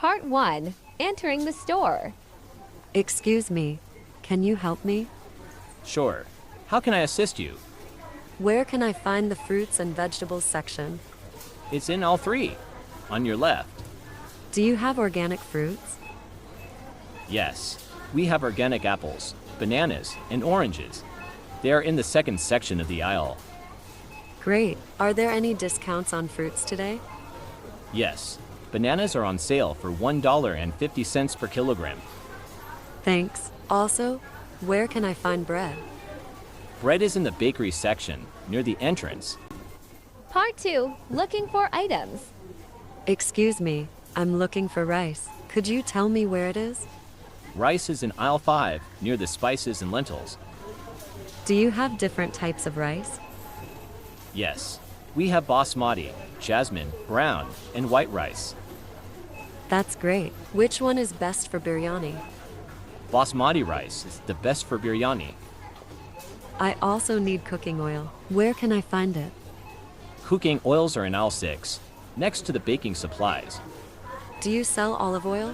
Part 1. Entering the store. Excuse me, can you help me? Sure. How can I assist you? Where can I find the fruits and vegetables section? It's in all three. On your left. Do you have organic fruits? Yes. We have organic apples, bananas, and oranges. They are in the second section of the aisle. Great. Are there any discounts on fruits today? Yes. Bananas are on sale for $1.50 per kilogram. Thanks. Also, where can I find bread? Bread is in the bakery section, near the entrance. Part 2. Looking for items. Excuse me, I'm looking for rice. Could you tell me where it is? Rice is in aisle 5, near the spices and lentils. Do you have different types of rice? Yes. We have basmati, jasmine, brown, and white rice. That's great. Which one is best for biryani? Basmati rice is the best for biryani. I also need cooking oil. Where can I find it? Cooking oils are in aisle 6, next to the baking supplies. Do you sell olive oil?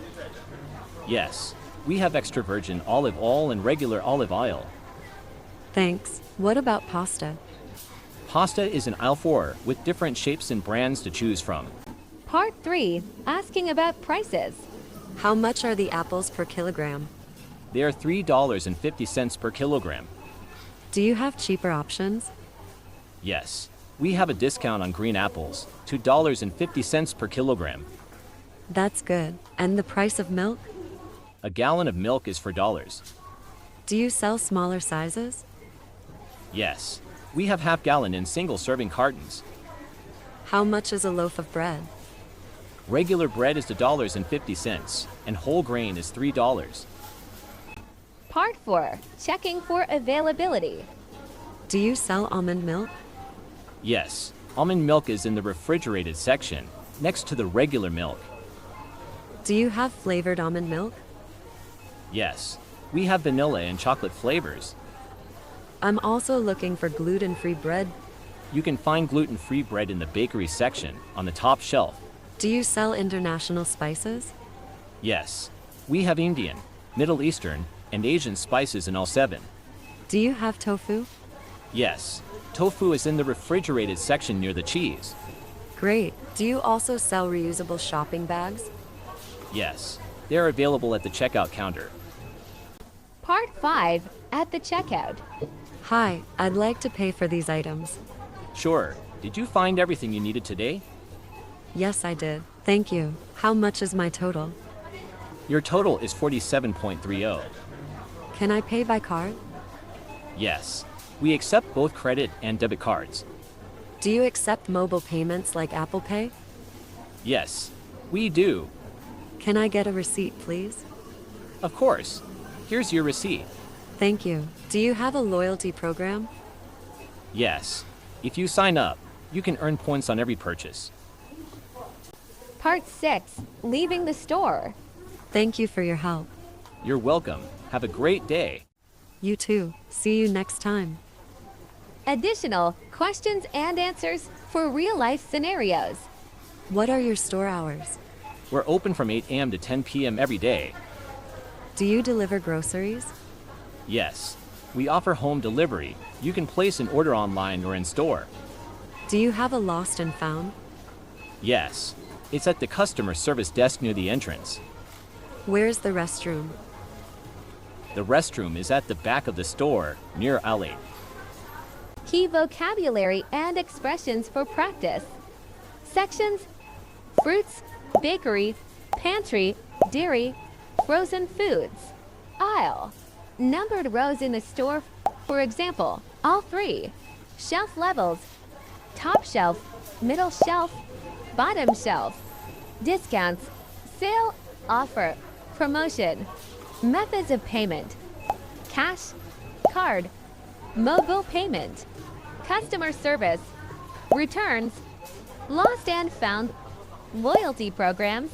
Yes. We have extra virgin olive oil and regular olive oil. Thanks. What about pasta? Pasta is in aisle 4 with different shapes and brands to choose from. Part 3. Asking about prices. How much are the apples per kilogram? They are $3.50 per kilogram. Do you have cheaper options? Yes. We have a discount on green apples, $2.50 per kilogram. That's good. And the price of milk? A gallon of milk is $4. Do you sell smaller sizes? Yes. We have half-gallon and single-serving cartons. How much is a loaf of bread? Regular bread is $2.50, and whole grain is $3. Part 4. Checking for availability. Do you sell almond milk? Yes. Almond milk is in the refrigerated section, next to the regular milk. Do you have flavored almond milk? Yes. We have vanilla and chocolate flavors. I'm also looking for gluten-free bread. You can find gluten-free bread in the bakery section, on the top shelf. Do you sell international spices? Yes. We have Indian, Middle Eastern, and Asian spices in all 7. Do you have tofu? Yes. Tofu is in the refrigerated section near the cheese. Great. Do you also sell reusable shopping bags? Yes. They are available at the checkout counter. Part 5. At the checkout. Hi, I'd like to pay for these items. Sure. Did you find everything you needed today? Yes, I did. Thank you. How much is my total? Your total is $47.30. Can I pay by card? Yes. We accept both credit and debit cards. Do you accept mobile payments like Apple Pay? Yes. We do. Can I get a receipt, please? Of course. Here's your receipt. Thank you. Do you have a loyalty program? Yes. If you sign up, you can earn points on every purchase. Part 6. Leaving the store. Thank you for your help. You're welcome. Have a great day. You too. See you next time. Additional questions and answers for real-life scenarios. What are your store hours? We're open from 8 a.m. to 10 p.m. every day. Do you deliver groceries? Yes. We offer home delivery. You can place an order online or in store. Do you have a lost and found? Yes. It's at the customer service desk near the entrance. Where's the restroom? The restroom is at the back of the store, near aisle 8. Key vocabulary and expressions for practice. Sections: fruits, bakery, pantry, dairy, frozen foods. Aisle: numbered rows in the store, for example, all 3. Shelf levels: top shelf, middle shelf, bottom shelf. Discounts: sale, offer, promotion. Methods of payment: cash, card, mobile payment. Customer service: returns, lost and found, loyalty programs.